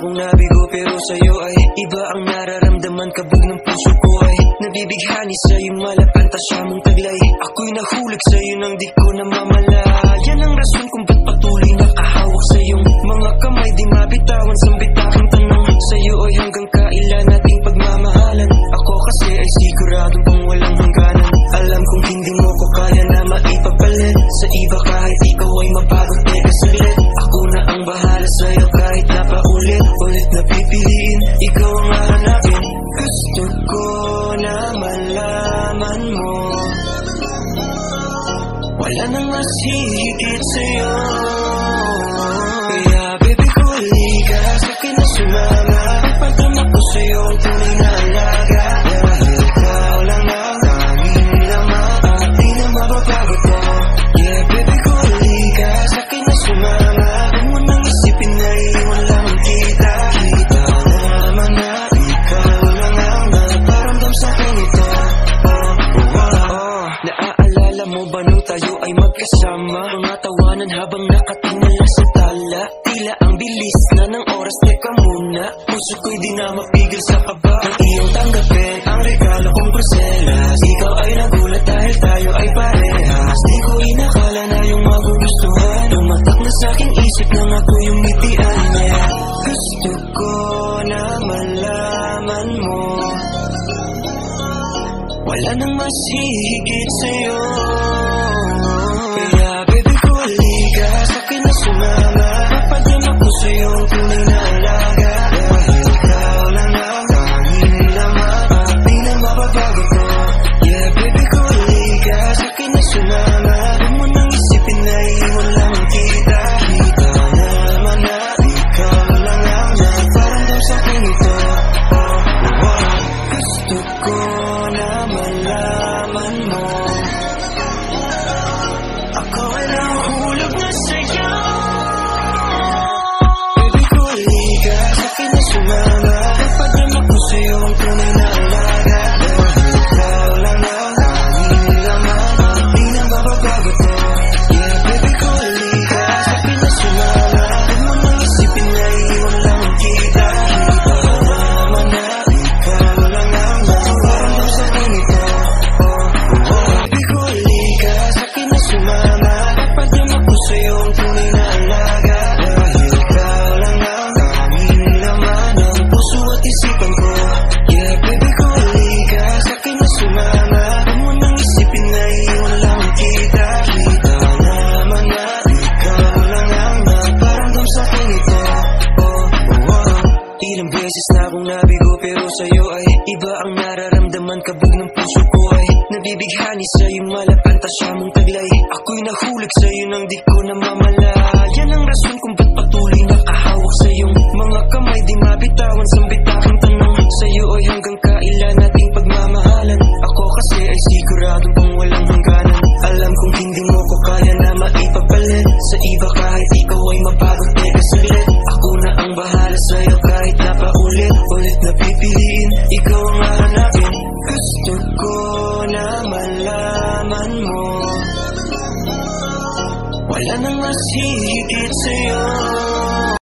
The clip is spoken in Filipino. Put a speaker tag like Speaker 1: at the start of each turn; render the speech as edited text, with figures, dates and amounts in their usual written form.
Speaker 1: akong nabigo, pero sa'yo ay iba ang nararamdaman. Kabog ng puso ko ay nabibighani sa'yo, malapanta siya mong taglay. Ako'y nahulog sa'yo nang di ko namamalayan ang rason kung ba't patuloy nakahawak sa'yong mga kamay. Di mabitawan sa bitaking tanong, sa'yo ay hanggang kailan nating pagmamahalan. Ako kasi ay siguradong pang walang hangganan. Alam kong hindi mo ko kaya na maipapalit sa iba, kahit ikaw ay mapagod. Teka saglit, ako na ang bahala sa'yo, kahit na paulit-ulit na pipiliin, ikaw ang hahanapin. Gusto ko na malaman mo, wala nang mas hihigit sa'yo. Kaya baby ko, halika sa'kin na sumama, ipagdama ko sa'yo ang tunay na alaga. Dahil ikaw lang ang tanging laman at di na mababago to. Yeah baby ko, halika sa'kin na sumama, huwag mo nang isipin na iwan lamang kita. Kita naman na ikaw lang ang nagparamdam sa'kin ito. Naaalala mo ba nung tayo ay magkasama? Mga tawanan habang nakatingala sa tala. Tila ang bilis na ng oras, teka muna, puso ko'y di na mapigil sa kaba. Ang iyong tanggapin ang regalo kong porselas. Ikaw ay nagulat dahil tayo ay parehas. Di ko inakala na yung magugustuhan. Tumatak na sa'king isip nang ako yung ngitian niya. Gusto ko na malaman mo, wala nang mas hihigit sa'yo. Kaya baby ko, halika sa'kin na sumama, papadama ko sa'yo ang tunay na alaga. Dahil ikaw lang ang tanging laman at di na mababago ko. Yeah baby ko, halika sa'kin na sumama, huwag mo nang isipin na iwan lamang kita. Kita naman na ikaw lang ang nagparamdam sa'kin ito. Gusto ko na malaman mo, ako ay nahulog na sa'yo. Baby ko, halika sa'kin na sumama, ipadama ko sa'yo ang tunay na alaga. Dahil ikaw lang ang tanging laman at di na mababago to. Yeah baby ko, halika sa'kin na sumama, huwag mo nang isipin na iwan lamang kita. Kita naman na ikaw lang ang nagparamdam sa'kin ito. Baby ko, halika sa'kin na sumama, ipadama ko sa'yo ang tunay na alaga. Dahil ikaw lang ang tanging laman ng puso at isipan ko. Yeah baby ko, halika sa'kin na sumama, huwag mo nang isipin na iwan lamang kita. Kita naman na ikaw lang ang nagparamdam sa'kin ito. Ilang beses na akong nabigo, pero sa'yo ay iba ang nararamdaman. Kabog ng puso ko ay nabibighani sa'yo, malapanta siya mong taglay. Ako'y nahulog sa'yo nang di ko namamalayan ang rason kung ba't patuloy nakahawak sa'yong mga kamay. Di mabitawan sa bitaking tanong, sa'yo ay hanggang kailan nating pagmamahalan. Ako kasi ay siguradong pang walang hangganan. Alam kong hindi mo ko kaya na maipapalit sa iba, kahit ikaw ay mapagod. Teka saglit, ako na ang bahala sa'yo, kahit na paulit-ulit na pipiliin, ikaw ang hahanapin. Gusto ko na malaman mo, wala nang mas hihigit sa'yo.